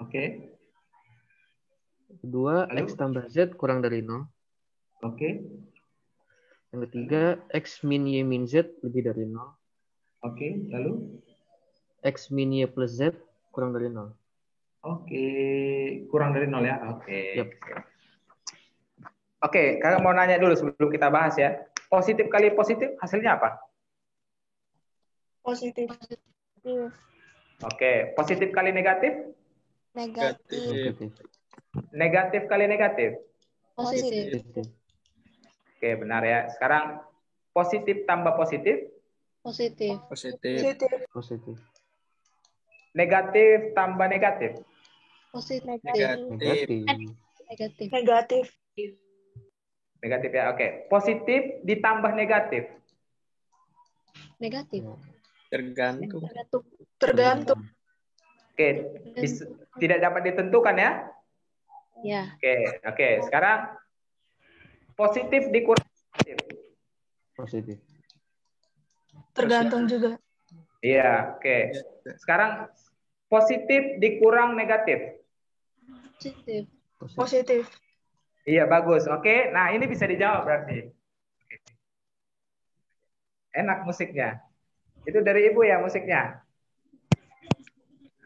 Oke. 2. Lalu? X tambah Z kurang dari 0. Oke. Yang ketiga, X min Y min Z lebih dari 0. Oke, lalu? X min Y plus Z kurang dari 0. Oke, kurang dari 0 ya. Oke. Yap. Oke, kakak mau nanya dulu sebelum kita bahas ya. Positif kali positif hasilnya apa? Positif. Oke, positif kali negatif? Negatif. Negatif. Negatif kali negatif? Positif. Positif. Oke, benar ya. Sekarang positif tambah positif? Positif. Positif. Positif. Negatif tambah negatif? Positif. Negatif. Negatif. Negatif. Negatif ya, oke. Positif ditambah negatif? Negatif. Tergantung. Tergantung. Oke, tidak dapat ditentukan ya? Ya. Oke. Sekarang positif dikurang negatif? Positif. Tergantung juga. Iya, oke. Sekarang positif dikurang negatif? Positif. Positif. Iya, bagus. Oke, nah ini bisa dijawab berarti. Enak musiknya. Itu dari Ibu ya musiknya?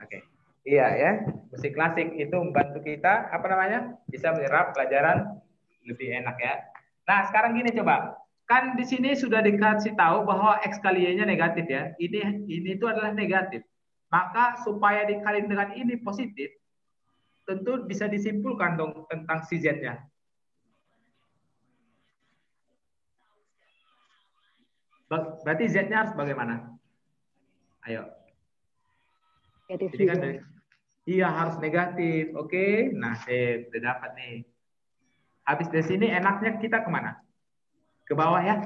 Oke. Iya ya, musik klasik itu membantu kita, apa namanya? Bisa menyerap pelajaran lebih enak ya. Nah, sekarang gini coba. Kan di sini sudah dikasih tahu bahwa X kali Y-nya negatif ya. Ini itu adalah negatif. Maka supaya dikali dengan ini positif, tentu bisa disimpulkan dong tentang si Z-nya. Berarti Z-nya harus bagaimana? Ayo. Negatif Jadi kan juga. Iya, harus negatif. Oke. Nah, udah dapat nih. Habis dari sini enaknya kita kemana? Ke bawah ya.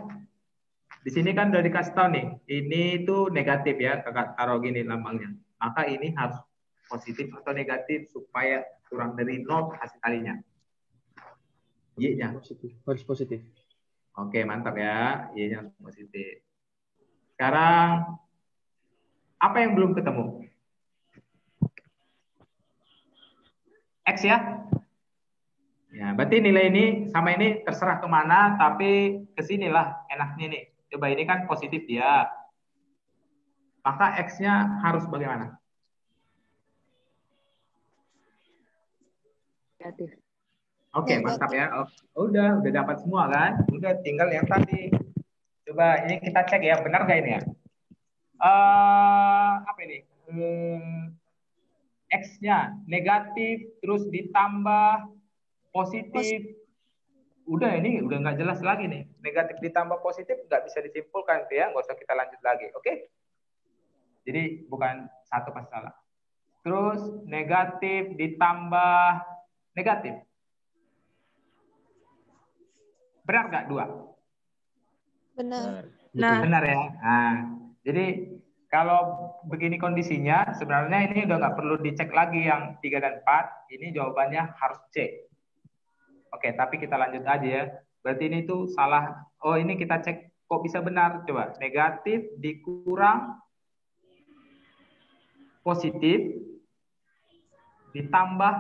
Di sini kan udah dikasih tahu nih. Ini tuh negatif ya. Kakak taruh gini lambangnya. Maka ini harus positif atau negatif supaya kurang dari 0 hasil kalinya. Y-nya. Positif. Harus positif. Oke, mantap ya. Y-nya harus positif. Sekarang, apa yang belum ketemu? X ya. Ya, berarti nilai ini sama ini terserah kemana, tapi kesinilah enaknya nih. Coba ini kan positif dia. Maka X-nya harus bagaimana? Negatif. Oke, mantap ya. Oh, udah dapat semua kan? Udah tinggal yang tadi. Coba ini kita cek ya, benar nggak ini ya? Apa ini? X-nya negatif, terus ditambah positif. Udah ini udah nggak jelas lagi nih. Negatif ditambah positif nggak bisa disimpulkan tuh ya. Nggak usah kita lanjut lagi. Oke? Jadi bukan satu pas salah. Terus negatif ditambah negatif. Benar nggak dua? Benar. Nah, Benar ya. Nah, jadi kalau begini kondisinya, sebenarnya ini udah nggak perlu dicek lagi yang 3 dan 4. Ini jawabannya harus C. Oke, tapi kita lanjut aja ya. Berarti ini tuh salah. Oh, ini kita cek kok bisa benar. Coba, negatif dikurang positif ditambah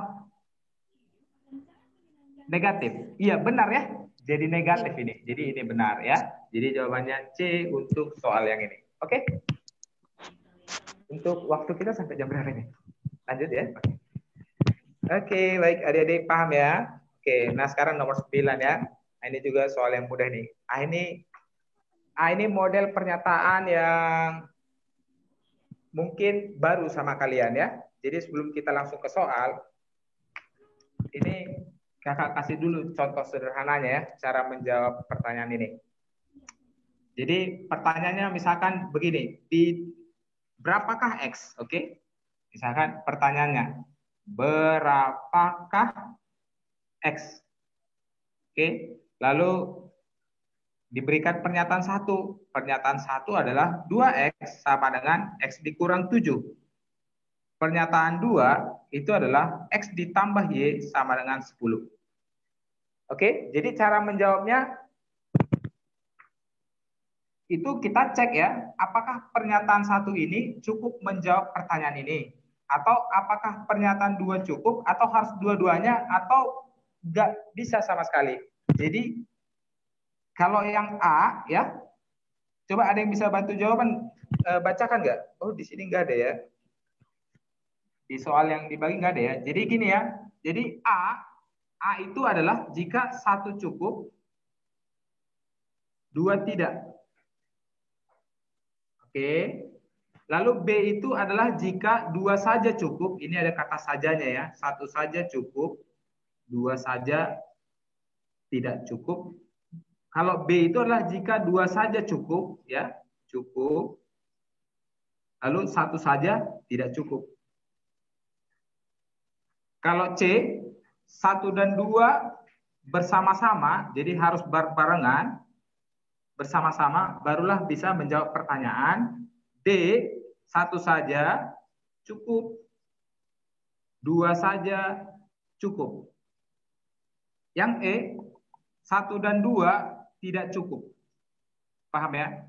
negatif. Iya, benar ya. Jadi negatif ini. Jadi ini benar ya. Jadi jawabannya C untuk soal yang ini. Oke? Untuk waktu kita sampai jam berapa ini? Lanjut ya. Oke, baik adik-adik paham ya. Oke, nah sekarang nomor 9 ya. Nah, ini juga soal yang mudah nih. Ini model pernyataan yang mungkin baru sama kalian ya. Jadi sebelum kita langsung ke soal, ini kakak kasih dulu contoh sederhananya ya, cara menjawab pertanyaan ini. Jadi pertanyaannya misalkan begini, di berapakah X? Oke. Misalkan pertanyaannya, berapakah X? Oke. Lalu diberikan pernyataan satu. Pernyataan satu adalah 2X sama dengan X dikurang 7. Pernyataan 2 itu adalah X ditambah Y sama dengan 10. Oke, jadi cara menjawabnya itu kita cek ya, apakah pernyataan satu ini cukup menjawab pertanyaan ini? Atau apakah pernyataan 2 cukup, atau harus dua-duanya, atau nggak bisa sama sekali? Jadi, kalau yang A ya, coba ada yang bisa bantu jawaban, bacakan nggak? Oh, di sini nggak ada ya. Di soal yang dibagi nggak ada ya. Jadi gini ya, jadi A itu adalah jika 1 cukup, 2 tidak. Oke. Lalu B itu adalah jika 2 saja cukup, ini ada kata sajanya ya, 1 saja cukup, 2 saja tidak cukup. Kalau B itu adalah jika 2 saja cukup, ya, cukup. Lalu 1 saja tidak cukup. Kalau C, 1 dan 2 bersama-sama, jadi harus berbarengan, bersama-sama, barulah bisa menjawab pertanyaan. D, 1 saja cukup, 2 saja cukup. Yang E, 1 dan 2 tidak cukup. Paham ya?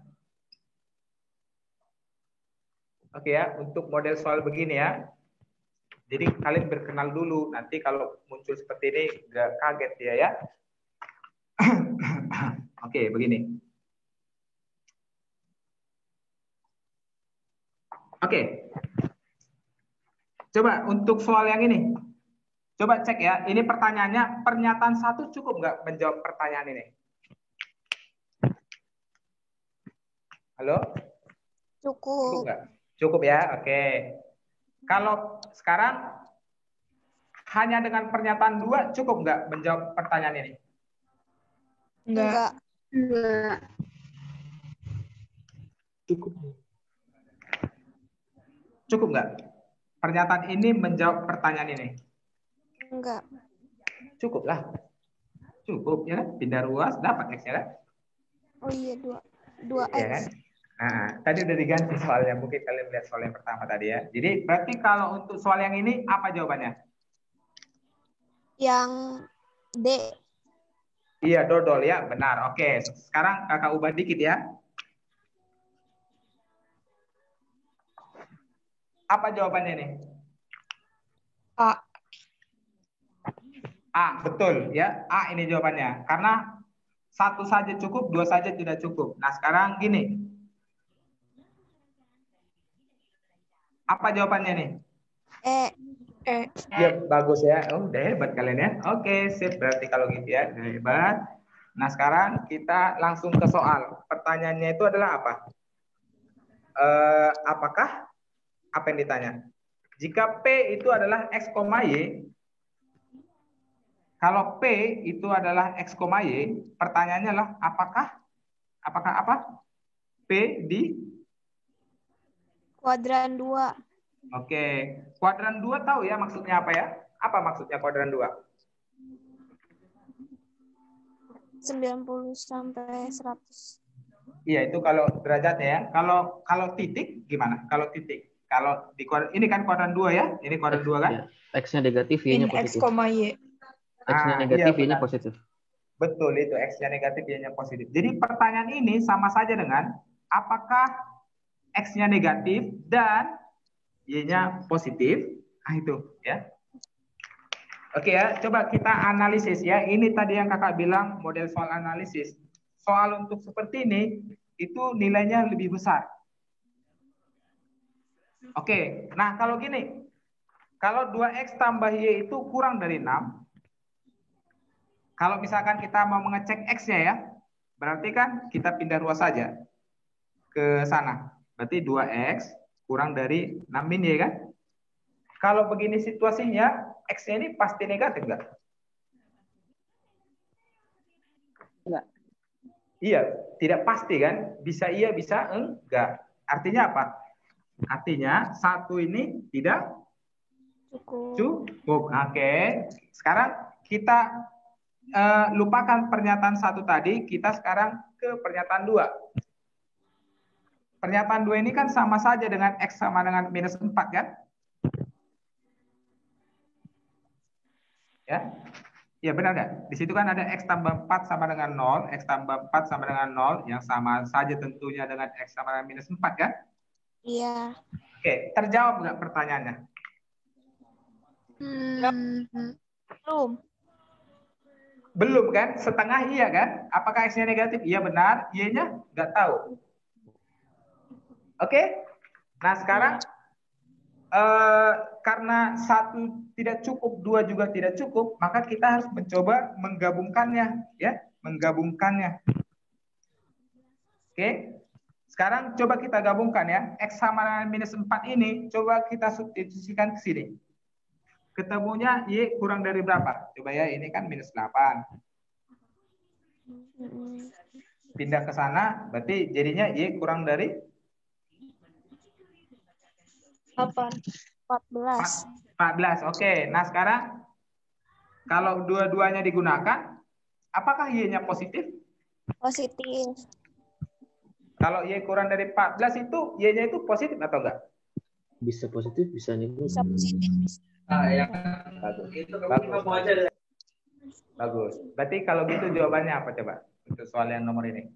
Oke ya, untuk model soal begini ya. Jadi kalian berkenal dulu, nanti kalau muncul seperti ini gak kaget dia ya. Oke, begini. Oke. Coba untuk soal yang ini. Coba cek ya, ini pertanyaannya, pernyataan 1 cukup nggak menjawab pertanyaan ini? Halo? Cukup nggak? Cukup ya, oke. Kalau sekarang, hanya dengan pernyataan 2 cukup nggak menjawab pertanyaan ini? enggak. Cukup. Cukup nggak? pernyataan ini menjawab pertanyaan ini? Enggak. Cukup lah. Cukup ya kan? Pindah ruas dapat X-nya kan? Oh iya, 2 Ya kan? X. Nah, tadi udah diganti soalnya. Mungkin kalian lihat soal yang pertama tadi ya. Jadi berarti kalau untuk soal yang ini apa jawabannya? Yang D. Iya, dodol ya. Benar. Oke. Sekarang kakak ubah dikit ya. Apa jawabannya nih? A. A, betul ya. A ini jawabannya. Karena satu saja cukup, dua saja tidak cukup. Nah, sekarang gini. Apa jawabannya nih? E. E. Ya, bagus ya. Oh, udah hebat kalian ya. Oke, sip. Berarti kalau gitu ya, udah hebat. Nah, sekarang kita langsung ke soal. Pertanyaannya itu adalah apa? Apakah apa yang ditanya? Jika P itu adalah X, Y, kalau P itu adalah X, Y, pertanyaannya adalah apakah apa? P di Kuadran 2. Oke, kuadran 2 tahu ya maksudnya apa ya? Apa maksudnya kuadran 2? 90 sampai 100. Iya, itu kalau derajatnya ya. Kalau titik gimana? Kalau titik. Kalau di ini kan kuadran 2 ya. Ini kuadran 2 kan? Ya. X-nya negatif, In Y-nya X, positif. Y. X-nya Ah, negatif, iya, Y-nya benar. positif. Betul, itu X-nya negatif, Y-nya positif. Jadi pertanyaan ini sama saja dengan apakah X-nya negatif dan Y-nya positif? Nah, itu ya. Oke ya, coba kita analisis ya. Ini tadi yang kakak bilang model soal analisis. Soal untuk seperti ini, itu nilainya lebih besar. Oke, nah kalau gini. Kalau 2X tambah Y itu kurang dari 6. Kalau misalkan kita mau mengecek X-nya ya, berarti kan kita pindah ruas saja ke sana. Berarti 2X kurang dari 6 ini ya kan? Kalau begini situasinya, X-nya ini pasti negatif nggak? Enggak. Iya, tidak pasti kan? Bisa iya, bisa enggak. Artinya apa? Artinya satu ini tidak cukup. Oke. Sekarang kita lupakan pernyataan satu tadi, kita sekarang ke pernyataan 2. Pernyataan 2 ini kan sama saja dengan X sama dengan minus 4 kan? Ya, ya benar nggak? Di situ kan ada X tambah 4 sama dengan 0, X tambah 4 sama dengan 0, yang sama saja tentunya dengan X sama dengan minus 4 kan? Iya. Oke, terjawab nggak pertanyaannya? Belum. Belum kan? Setengah iya kan? Apakah X-nya negatif? Iya benar. Y-nya nggak tahu. Oke? Nah sekarang karena satu tidak cukup, dua juga tidak cukup, maka kita harus mencoba menggabungkannya, ya, menggabungkannya. Oke? Sekarang coba kita gabungkan ya. X sama dengan minus 4 ini, coba kita substitusikan ke sini. Ketemunya Y kurang dari berapa? Coba ya, ini kan minus 8. Pindah ke sana, berarti jadinya Y kurang dari 14. 14. Oke, nah sekarang kalau dua-duanya digunakan, apakah Y-nya positif? Positif. Kalau Y kurang dari 14 itu, Y-nya itu positif atau enggak? Bisa positif, bisa negatif. Bisa positif. Ya. Bagus. Bagus. Berarti kalau gitu jawabannya apa coba? Untuk soal yang nomor ini.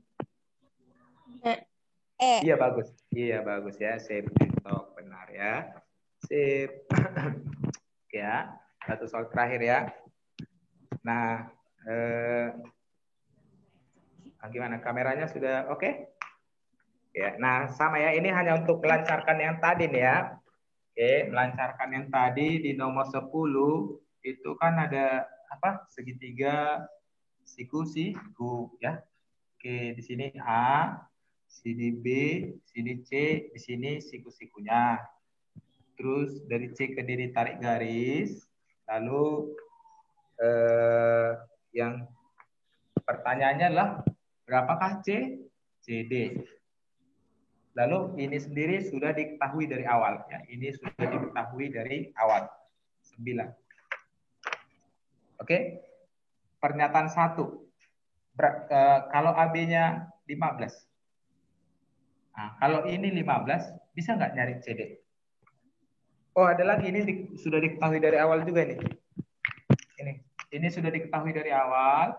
E. Iya bagus. Iya bagus ya. Sip. Tok, benar ya. Sip. Ya. Satu soal terakhir ya. Nah, gimana? Kameranya sudah oke? Ya. Nah, sama ya. Ini hanya untuk melancarkan yang tadi nih ya. Oke, melancarkan yang tadi di nomor 10 itu kan ada apa? Segitiga siku ya. Oke, di sini A, sini B, sini C, di sini siku-sikunya. Terus dari C ke D ditarik garis, lalu yang pertanyaannya adalah berapakah C, CD? Lalu ini sendiri sudah diketahui dari awal. Ya. Ini sudah diketahui dari awal. 9. Oke. Pernyataan 1. Kalau AB-nya 15. Nah, kalau ini 15, bisa nggak nyari CD? Oh, ada lagi. Ini sudah diketahui dari awal juga nih. Ini sudah diketahui dari awal.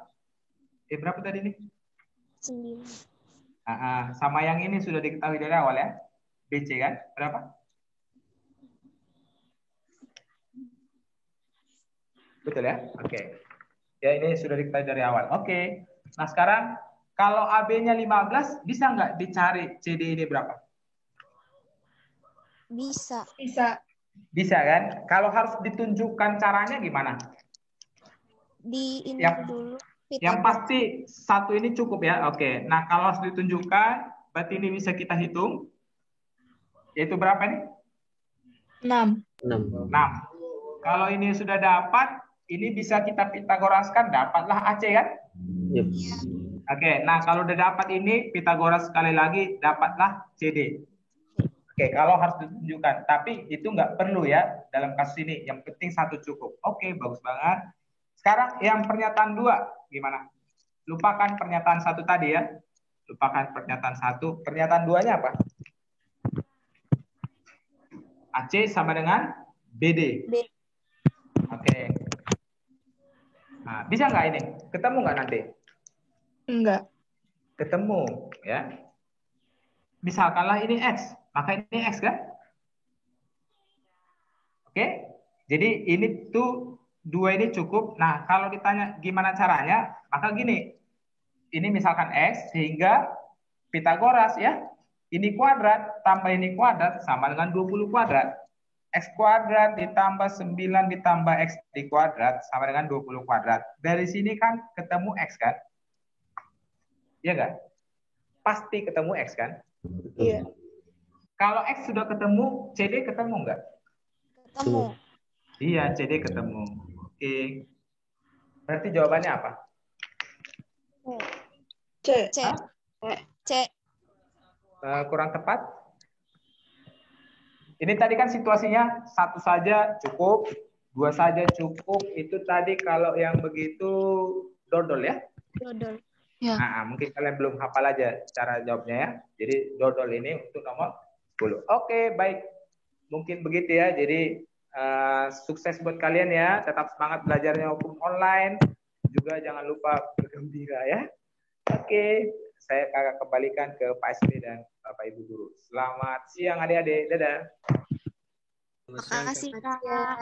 Berapa tadi nih? 9. Sama yang ini sudah diketahui dari awal ya. BC kan? Berapa? Betul ya? Oke. Ya, ini sudah diketahui dari awal. Oke. Nah, sekarang kalau AB-nya 15, bisa nggak dicari CD ini berapa? Bisa. Bisa kan? Kalau harus ditunjukkan caranya gimana? Di ini dulu. Yang pasti satu ini cukup ya. Oke. Nah, kalau harus ditunjukkan, berarti ini bisa kita hitung. Yaitu berapa nih? 6. 6. Kalau ini sudah dapat, ini bisa kita pitagoraskan, dapatlah AC kan? Yep. Oke, nah kalau udah dapat ini, Pitagoras sekali lagi, dapatlah CD. Oke, kalau harus ditunjukkan. Tapi itu nggak perlu ya dalam kasus ini. Yang penting satu cukup. Oke, bagus banget. Sekarang yang pernyataan 2, gimana? Lupakan pernyataan 1 tadi ya. Lupakan pernyataan 1. Pernyataan 2-nya apa? AC sama dengan BD. B. Oke. Nah, bisa nggak ini? Ketemu nggak nanti? Enggak. Ketemu ya. Misalkanlah ini X, maka ini X kan? Oke. Jadi ini tuh 2 ini cukup. Nah, kalau ditanya gimana caranya, maka gini. Ini misalkan X sehingga Pitagoras ya. Ini kuadrat tambah ini kuadrat sama dengan 20 kuadrat. X kuadrat ditambah 9 ditambah X di kuadrat sama dengan 20 kuadrat. Dari sini kan ketemu X kan? Iya nggak? Pasti ketemu X kan? Iya. Kalau X sudah ketemu, CD ketemu nggak? Ketemu. Iya, CD ketemu. Oke. Berarti jawabannya apa? C. C. C. Kurang tepat? Ini tadi kan situasinya 1 saja cukup, 2 saja cukup. Itu tadi kalau yang begitu dodol ya? Dodol. Nah, mungkin kalian belum hafal aja cara jawabnya ya. Jadi dodol ini untuk nomor 10. Oke, baik. Mungkin begitu ya. Jadi sukses buat kalian ya. Tetap semangat belajarnya walaupun online. Juga jangan lupa bergembira ya. Oke, saya akan kembalikan ke Pak SD dan Bapak Ibu guru. Selamat siang adik-adik. Dadah. Makasih, Kak.